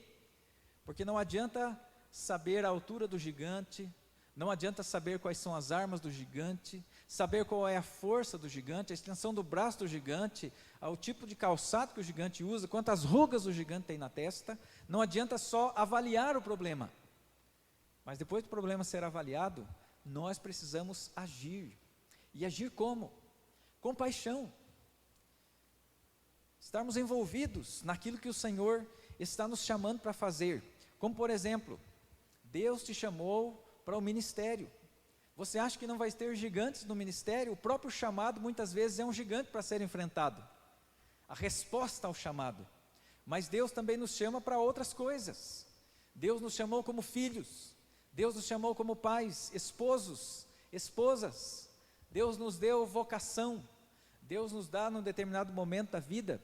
Porque não adianta saber a altura do gigante, não adianta saber quais são as armas do gigante, saber qual é a força do gigante, a extensão do braço do gigante, o tipo de calçado que o gigante usa, quantas rugas o gigante tem na testa. Não adianta só avaliar o problema, mas depois do problema ser avaliado, nós precisamos agir. E agir como? Com paixão. Estarmos envolvidos naquilo que o Senhor está nos chamando para fazer. Como por exemplo, Deus te chamou para o ministério. Você acha que não vai ter gigantes no ministério? O próprio chamado muitas vezes é um gigante para ser enfrentado. A resposta ao chamado. Mas Deus também nos chama para outras coisas. Deus nos chamou como filhos. Deus nos chamou como pais, esposos, esposas. Deus nos deu vocação. Deus nos dá num determinado momento da vida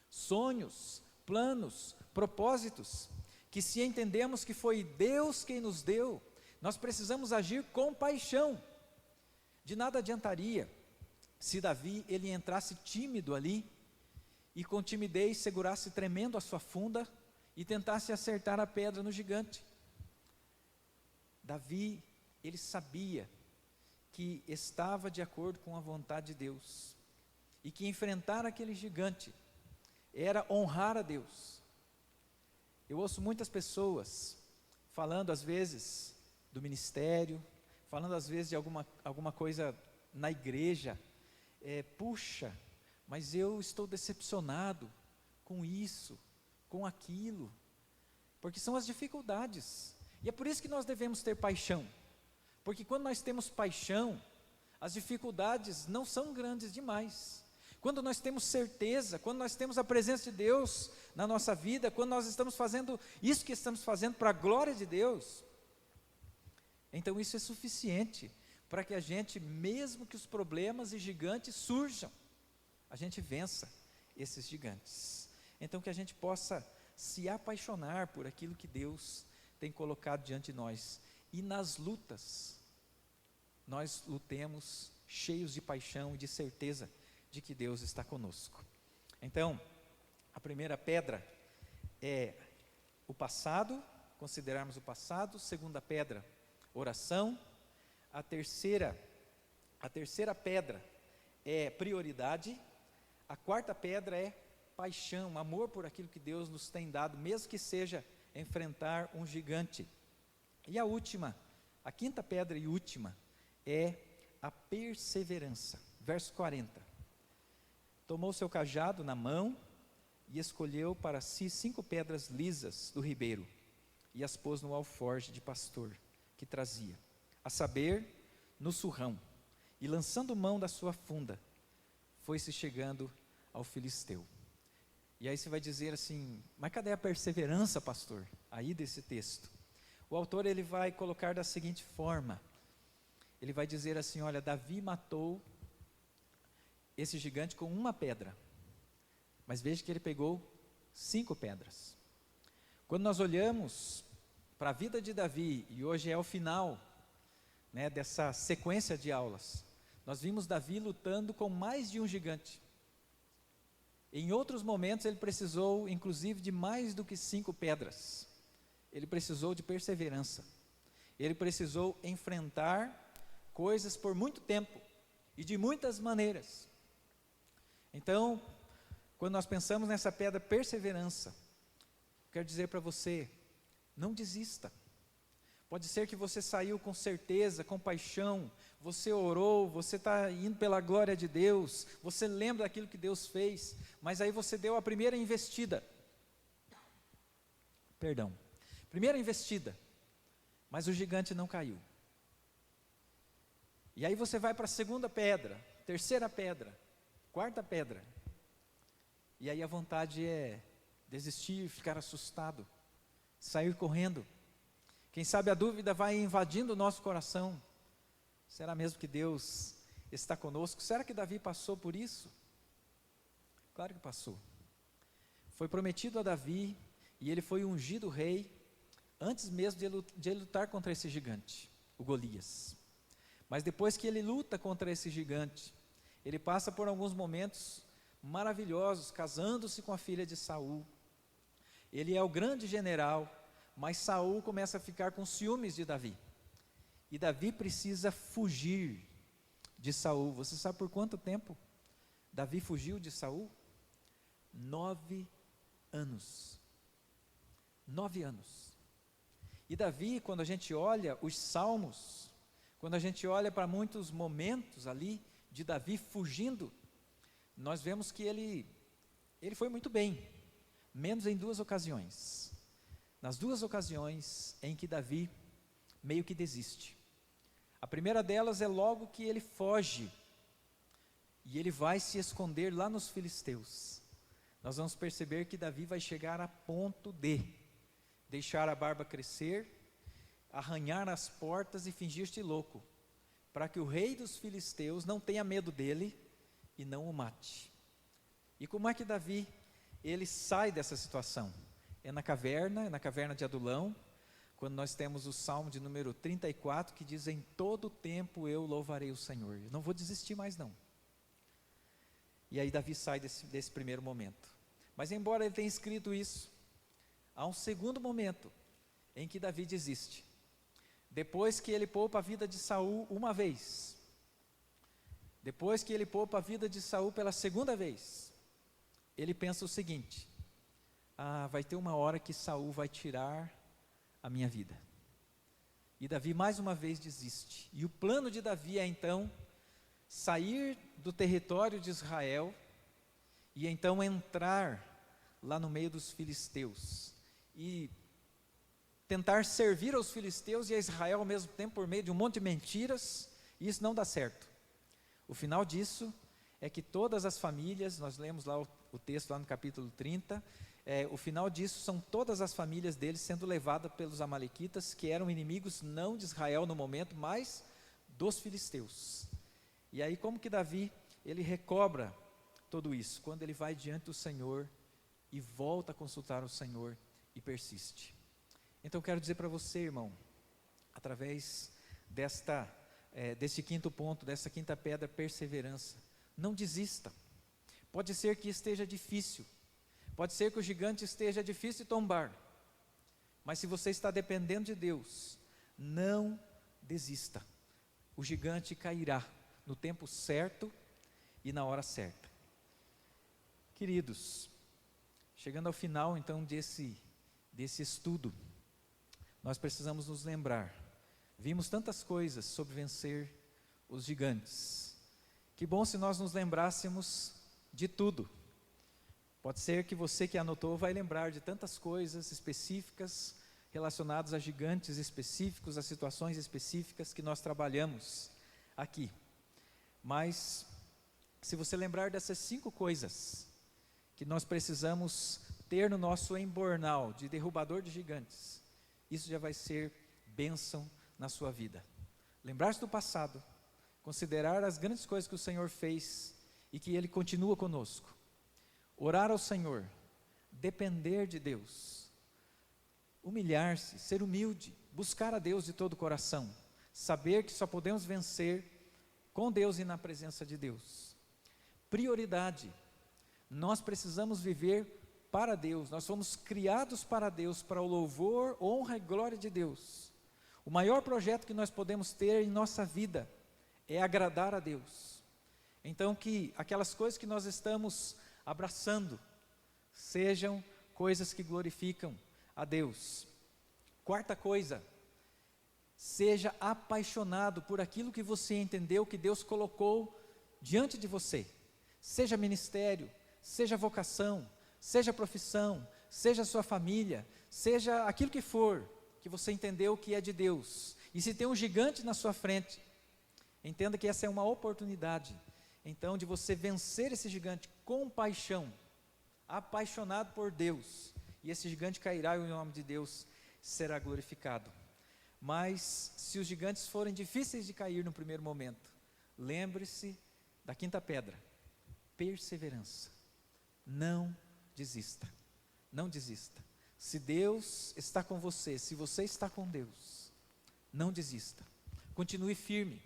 sonhos, planos, propósitos, que se entendemos que foi Deus quem nos deu, nós precisamos agir com paixão. De nada adiantaria se Davi ele entrasse tímido ali e com timidez segurasse tremendo a sua funda e tentasse acertar a pedra no gigante. Davi, ele sabia que estava de acordo com a vontade de Deus e que enfrentar aquele gigante era honrar a Deus. Eu ouço muitas pessoas falando às vezes do ministério, falando às vezes de alguma coisa na igreja, puxa, mas eu estou decepcionado com isso, com aquilo, porque são as dificuldades, e é por isso que nós devemos ter paixão, porque quando nós temos paixão, as dificuldades não são grandes demais. Quando nós temos certeza, quando nós temos a presença de Deus na nossa vida, quando nós estamos fazendo isso que estamos fazendo para a glória de Deus, então isso é suficiente para que a gente, mesmo que os problemas e gigantes surjam, a gente vença esses gigantes. Então que a gente possa se apaixonar por aquilo que Deus tem colocado diante de nós. E nas lutas, nós lutemos cheios de paixão e de certeza de que Deus está conosco. Então, a primeira pedra é o passado, considerarmos o passado. Segunda pedra, oração. A terceira pedra é prioridade. A quarta pedra é paixão, amor por aquilo que Deus nos tem dado, mesmo que seja enfrentar um gigante. E a última, a quinta pedra e última, é a perseverança. Verso 40. Tomou seu cajado na mão e escolheu para si 5 pedras lisas do ribeiro e as pôs no alforje de pastor que trazia, a saber, no surrão, e lançando mão da sua funda, foi-se chegando ao filisteu. E aí você vai dizer assim, mas cadê a perseverança, pastor? Aí desse texto. O autor ele vai colocar da seguinte forma, ele vai dizer assim, olha, Davi matou esse gigante com uma pedra, mas veja que ele pegou 5 pedras. Quando nós olhamos para a vida de Davi, e hoje é o final, né, dessa sequência de aulas, nós vimos Davi lutando com mais de um gigante. Em outros momentos ele precisou inclusive de mais do que 5 pedras, ele precisou de perseverança, ele precisou enfrentar coisas por muito tempo, e de muitas maneiras. Então, quando nós pensamos nessa pedra perseverança, quero dizer para você, não desista. Pode ser que você saiu com certeza, com paixão, você orou, você está indo pela glória de Deus, você lembra daquilo que Deus fez, mas aí você deu a primeira investida, mas o gigante não caiu. E aí você vai para a segunda pedra, terceira pedra, quarta pedra, e aí a vontade é desistir, ficar assustado, sair correndo. Quem sabe a dúvida vai invadindo o nosso coração, será mesmo que Deus está conosco? Será que Davi passou por isso? Claro que passou. Foi prometido a Davi, e ele foi ungido rei, antes mesmo de ele lutar contra esse gigante, o Golias. Mas depois que ele luta contra esse gigante, ele passa por alguns momentos maravilhosos, casando-se com a filha de Saul. Ele é o grande general, mas Saul começa a ficar com ciúmes de Davi. E Davi precisa fugir de Saul. Você sabe por quanto tempo Davi fugiu de Saul? 9 anos. 9 anos. E Davi, quando a gente olha os salmos, quando a gente olha para muitos momentos ali de Davi fugindo, nós vemos que ele foi muito bem, menos em 2 ocasiões. Nas 2 ocasiões em que Davi meio que desiste. A primeira delas é logo que ele foge, e ele vai se esconder lá nos filisteus. Nós vamos perceber que Davi vai chegar a ponto de deixar a barba crescer, arranhar as portas e fingir-se louco, para que o rei dos filisteus não tenha medo dele e não o mate. E como é que Davi, ele sai dessa situação? É na caverna de Adulão, quando nós temos o Salmo de número 34, que diz, em todo tempo eu louvarei o Senhor, eu não vou desistir mais não. E aí Davi sai desse primeiro momento. Mas embora ele tenha escrito isso, há um segundo momento, em que Davi desiste. Depois que ele poupa a vida de Saul uma vez, depois que ele poupa a vida de Saul pela segunda vez, ele pensa o seguinte, vai ter uma hora que Saul vai tirar a minha vida. E Davi mais uma vez desiste. E o plano de Davi é então sair do território de Israel e então entrar lá no meio dos filisteus e tentar servir aos filisteus e a Israel ao mesmo tempo por meio de um monte de mentiras, e isso não dá certo. O final disso é que todas as famílias, nós lemos lá o texto lá no capítulo 30, o final disso são todas as famílias deles sendo levadas pelos amalequitas, que eram inimigos não de Israel no momento, mas dos filisteus. E aí como que Davi, ele recobra tudo isso? Quando ele vai diante do Senhor e volta a consultar o Senhor e persiste. Então eu quero dizer para você, irmão, através desse quinto ponto, dessa quinta pedra, perseverança. Não desista. Pode ser que esteja difícil, pode ser que o gigante esteja difícil de tombar, mas se você está dependendo de Deus, não desista. O gigante cairá no tempo certo e na hora certa. Queridos, chegando ao final então desse estudo, nós precisamos nos lembrar, vimos tantas coisas sobre vencer os gigantes. Que bom se nós nos lembrássemos de tudo. Pode ser que você que anotou vai lembrar de tantas coisas específicas relacionadas a gigantes específicos, a situações específicas que nós trabalhamos aqui. Mas se você lembrar dessas 5 coisas que nós precisamos ter no nosso embornal de derrubador de gigantes, isso já vai ser bênção na sua vida. Lembrar-se do passado, considerar as grandes coisas que o Senhor fez e que Ele continua conosco, orar ao Senhor, depender de Deus, humilhar-se, ser humilde, buscar a Deus de todo o coração, saber que só podemos vencer com Deus e na presença de Deus. Prioridade, nós precisamos viver para Deus, nós fomos criados para Deus, para o louvor, honra e glória de Deus. O maior projeto que nós podemos ter em nossa vida é agradar a Deus. Então que aquelas coisas que nós estamos abraçando sejam coisas que glorificam a Deus. Quarta coisa, seja apaixonado por aquilo que você entendeu que Deus colocou diante de você. Seja ministério, seja vocação, seja profissão, seja sua família, seja aquilo que for, que você entendeu que é de Deus. E se tem um gigante na sua frente, entenda que essa é uma oportunidade, então, de você vencer esse gigante com paixão, apaixonado por Deus, e esse gigante cairá e o nome de Deus será glorificado. Mas, se os gigantes forem difíceis de cair no primeiro momento, lembre-se da quinta pedra, perseverança. Não desista, não desista. Se Deus está com você, se você está com Deus, não desista, continue firme,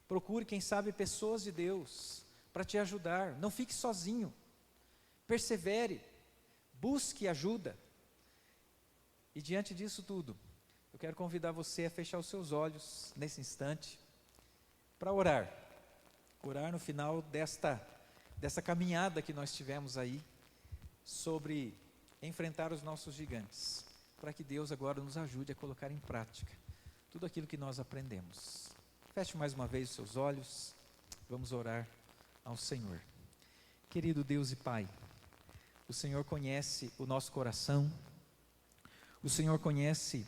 procure quem sabe pessoas de Deus para te ajudar, não fique sozinho, persevere, busque ajuda. E diante disso tudo, eu quero convidar você a fechar os seus olhos nesse instante, para orar no final dessa caminhada que nós tivemos aí, sobre enfrentar os nossos gigantes, para que Deus agora nos ajude a colocar em prática tudo aquilo que nós aprendemos. Feche mais uma vez os seus olhos, vamos orar ao Senhor. Querido Deus e Pai, o Senhor conhece o nosso coração, o Senhor conhece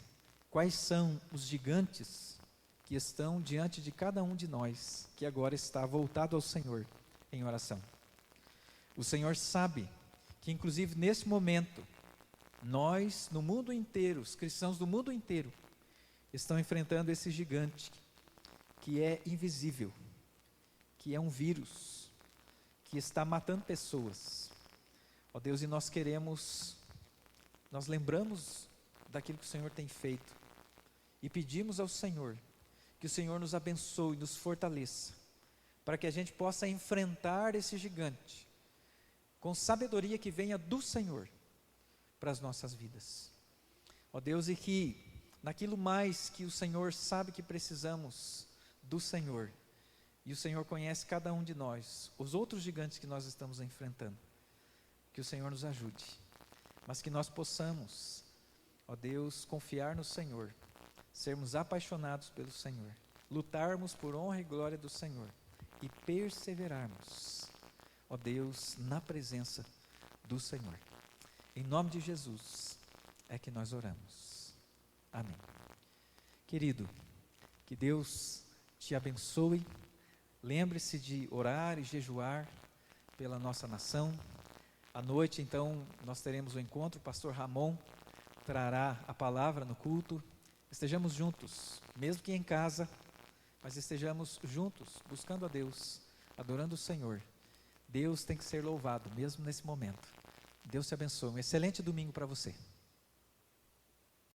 quais são os gigantes que estão diante de cada um de nós, que agora está voltado ao Senhor em oração. O Senhor sabe que inclusive nesse momento, nós no mundo inteiro, os cristãos do mundo inteiro, estão enfrentando esse gigante, que é invisível, que é um vírus, que está matando pessoas. Ó Deus, e nós lembramos daquilo que o Senhor tem feito, e pedimos ao Senhor, que o Senhor nos abençoe, nos fortaleça, para que a gente possa enfrentar esse gigante, com sabedoria que venha do Senhor, para as nossas vidas. Ó Deus, e que naquilo mais que o Senhor sabe que precisamos do Senhor, e o Senhor conhece cada um de nós, os outros gigantes que nós estamos enfrentando, que o Senhor nos ajude, mas que nós possamos, ó Deus, confiar no Senhor, sermos apaixonados pelo Senhor, lutarmos por honra e glória do Senhor, e perseverarmos, ó Deus, na presença do Senhor. Em nome de Jesus é que nós oramos. Amém. Querido, que Deus te abençoe. Lembre-se de orar e jejuar pela nossa nação. À noite, então, nós teremos o encontro, o pastor Ramon trará a palavra no culto. Estejamos juntos, mesmo que em casa, mas estejamos juntos, buscando a Deus, adorando o Senhor. Deus tem que ser louvado, mesmo nesse momento. Deus te abençoe. Um excelente domingo para você.